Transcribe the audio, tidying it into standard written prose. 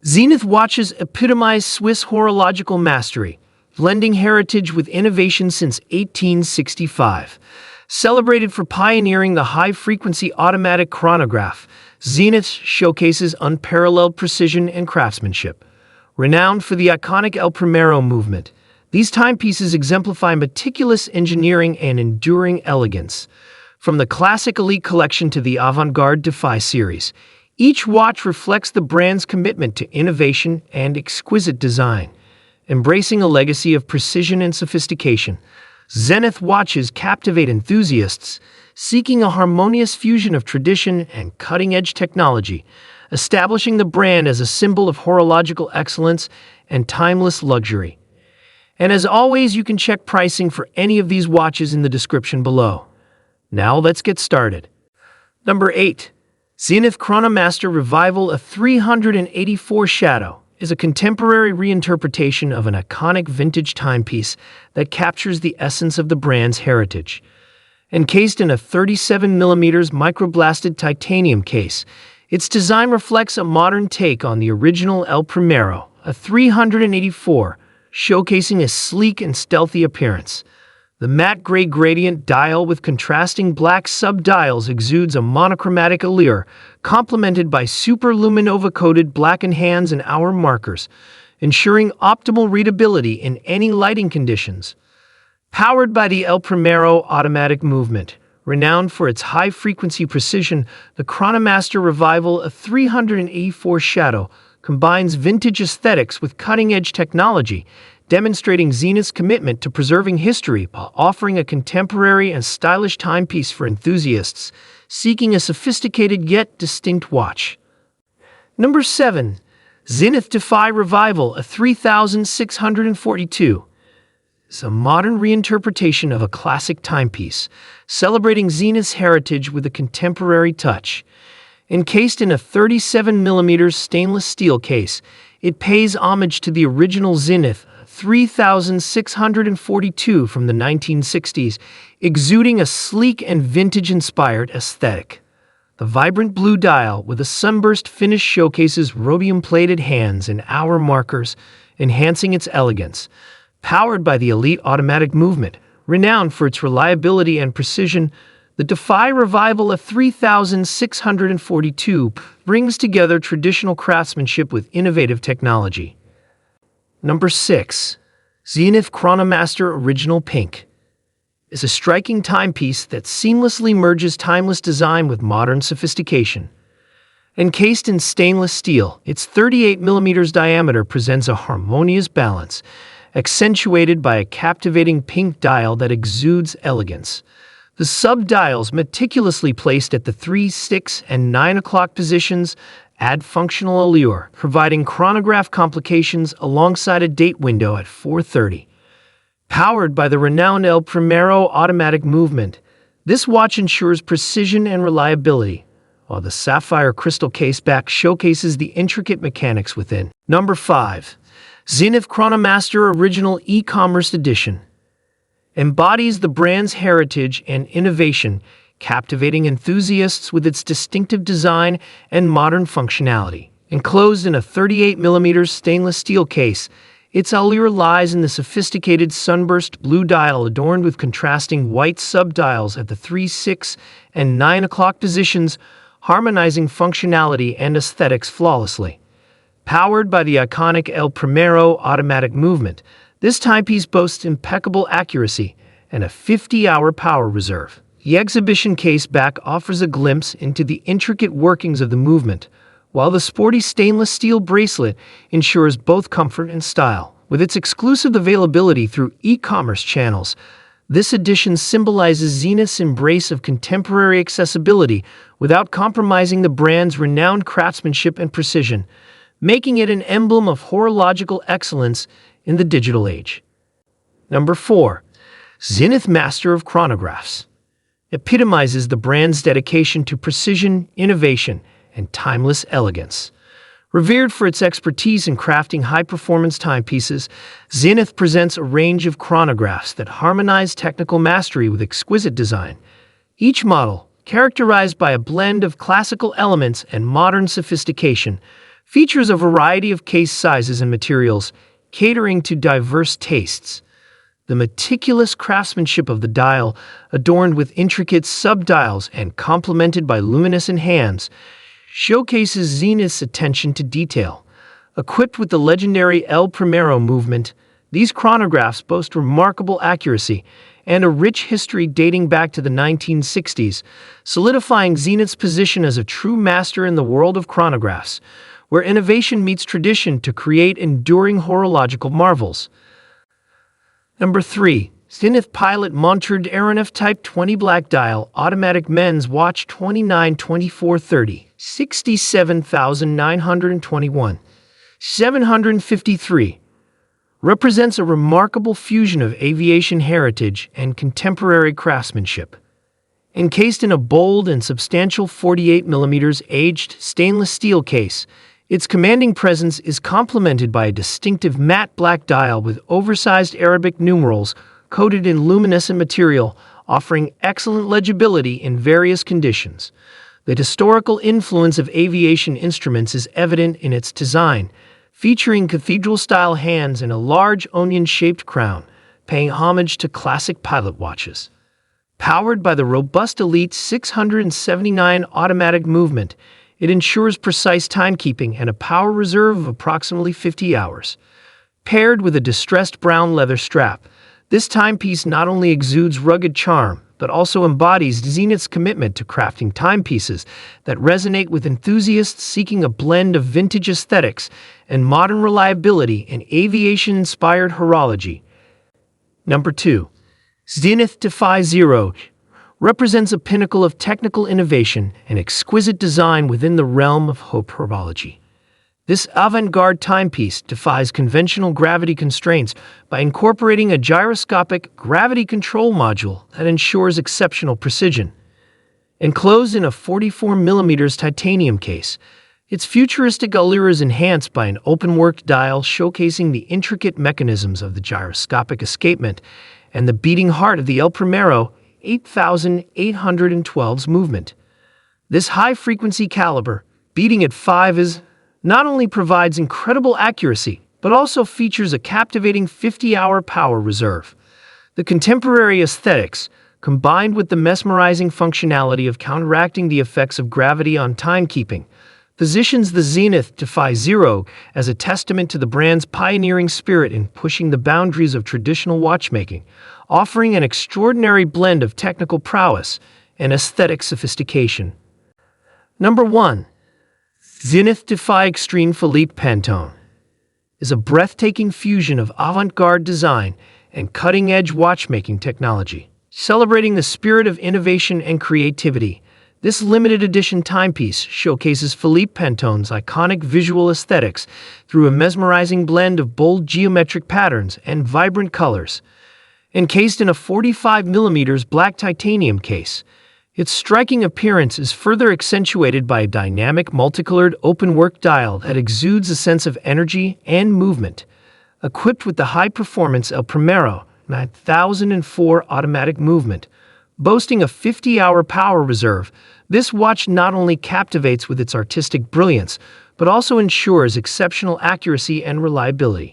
Zenith Watches epitomize Swiss horological mastery, blending heritage with innovation since 1865. Celebrated for pioneering the high-frequency automatic chronograph, Zenith showcases unparalleled precision and craftsmanship. Renowned for the iconic El Primero movement, these timepieces exemplify meticulous engineering and enduring elegance. From the classic Elite collection to the avant-garde Defy series, each watch reflects the brand's commitment to innovation and exquisite design. Embracing a legacy of precision and sophistication, Zenith Watches captivate enthusiasts seeking a harmonious fusion of tradition and cutting-edge technology, establishing the brand as a symbol of horological excellence and timeless luxury. And as always, you can check pricing for any of these watches in the description below. Now let's get started. Number 8. Zenith Chronomaster Revival A 384 Shadow is a contemporary reinterpretation of an iconic vintage timepiece that captures the essence of the brand's heritage. Encased in a 37mm microblasted titanium case, its design reflects a modern take on the original El Primero, a 384, showcasing a sleek and stealthy appearance. The matte gray gradient dial with contrasting black sub-dials exudes a monochromatic allure, complemented by superluminova-coated blackened hands and hour markers, ensuring optimal readability in any lighting conditions. Powered by the El Primero automatic movement, renowned for its high-frequency precision, the Chronomaster Revival A 384 Shadow combines vintage aesthetics with cutting-edge technology, demonstrating Zenith's commitment to preserving history while offering a contemporary and stylish timepiece for enthusiasts seeking a sophisticated yet distinct watch. Number 7. Zenith Defy Revival A 3642 is a modern reinterpretation of a classic timepiece, celebrating Zenith's heritage with a contemporary touch. Encased in a 37mm stainless steel case, it pays homage to the original Zenith 3642 from the 1960s, exuding a sleek and vintage-inspired aesthetic. The vibrant blue dial with a sunburst finish showcases rhodium-plated hands and hour markers, enhancing its elegance. Powered by the Elite automatic movement, renowned for its reliability and precision, the Defy Revival of 3642 brings together traditional craftsmanship with innovative technology. Number 6. Zenith Chronomaster Original Pink is a striking timepiece that seamlessly merges timeless design with modern sophistication. Encased in stainless steel, its 38mm diameter presents a harmonious balance, accentuated by a captivating pink dial that exudes elegance. The sub-dials, meticulously placed at the 3, 6, and 9 o'clock positions, add functional allure, providing chronograph complications alongside a date window at 4:30. Powered by the renowned El Primero automatic movement, this watch ensures precision and reliability, while the sapphire crystal caseback showcases the intricate mechanics within. Number 5. Zenith Chronomaster Original E-Commerce Edition embodies the brand's heritage and innovation, captivating enthusiasts with its distinctive design and modern functionality. Enclosed in a 38mm stainless steel case, its allure lies in the sophisticated sunburst blue dial adorned with contrasting white sub-dials at the 3, 6, and 9 o'clock positions, harmonizing functionality and aesthetics flawlessly. Powered by the iconic El Primero automatic movement, this timepiece boasts impeccable accuracy and a 50-hour power reserve. The exhibition case back offers a glimpse into the intricate workings of the movement, while the sporty stainless steel bracelet ensures both comfort and style. With its exclusive availability through e-commerce channels, this edition symbolizes Zenith's embrace of contemporary accessibility without compromising the brand's renowned craftsmanship and precision, making it an emblem of horological excellence in the digital age. Number 4. Zenith Master of Chronographs epitomizes the brand's dedication to precision, innovation, and timeless elegance. Revered for its expertise in crafting high-performance timepieces, Zenith presents a range of chronographs that harmonize technical mastery with exquisite design. Each model, characterized by a blend of classical elements and modern sophistication, Features a variety of case sizes and materials, catering to diverse tastes. The meticulous craftsmanship of the dial, adorned with intricate subdials and complemented by luminescent hands, showcases Zenith's attention to detail. Equipped with the legendary El Primero movement, these chronographs boast remarkable accuracy and a rich history dating back to the 1960s, solidifying Zenith's position as a true master in the world of chronographs, where innovation meets tradition to create enduring horological marvels. Number 3. Zenith Pilot Montre d'Aéronef Type 20 Black Dial Automatic Men's Watch 292430 67,921 753 represents a remarkable fusion of aviation heritage and contemporary craftsmanship. Encased in a bold and substantial 48mm aged stainless steel case, its commanding presence is complemented by a distinctive matte black dial with oversized Arabic numerals coated in luminescent material, offering excellent legibility in various conditions. The historical influence of aviation instruments is evident in its design, featuring cathedral-style hands and a large onion-shaped crown, paying homage to classic pilot watches. Powered by the robust Elite 679 automatic movement, it ensures precise timekeeping and a power reserve of approximately 50 hours. Paired with a distressed brown leather strap, this timepiece not only exudes rugged charm, but also embodies Zenith's commitment to crafting timepieces that resonate with enthusiasts seeking a blend of vintage aesthetics and modern reliability in aviation-inspired horology. Number 2. Zenith Defy Zero represents a pinnacle of technical innovation and exquisite design within the realm of horology. This avant-garde timepiece defies conventional gravity constraints by incorporating a gyroscopic gravity control module that ensures exceptional precision. Enclosed in a 44mm titanium case, its futuristic allure is enhanced by an open-work dial showcasing the intricate mechanisms of the gyroscopic escapement and the beating heart of the El Primero 8812's movement. This high-frequency caliber, beating at 5 is not only provides incredible accuracy, but also features a captivating 50-hour power reserve. The contemporary aesthetics, combined with the mesmerizing functionality of counteracting the effects of gravity on timekeeping, positions the Zenith Defy Zero as a testament to the brand's pioneering spirit in pushing the boundaries of traditional watchmaking, offering an extraordinary blend of technical prowess and aesthetic sophistication. Number 1. Zenith Defy Extreme Felipe Pantone is a breathtaking fusion of avant-garde design and cutting-edge watchmaking technology. Celebrating the spirit of innovation and creativity, this limited-edition timepiece showcases Felipe Pantone's iconic visual aesthetics through a mesmerizing blend of bold geometric patterns and vibrant colors. Encased in a 45mm black titanium case, its striking appearance is further accentuated by a dynamic multicolored open-work dial that exudes a sense of energy and movement. Equipped with the high-performance El Primero 9004 automatic movement, boasting a 50-hour power reserve, this watch not only captivates with its artistic brilliance, but also ensures exceptional accuracy and reliability.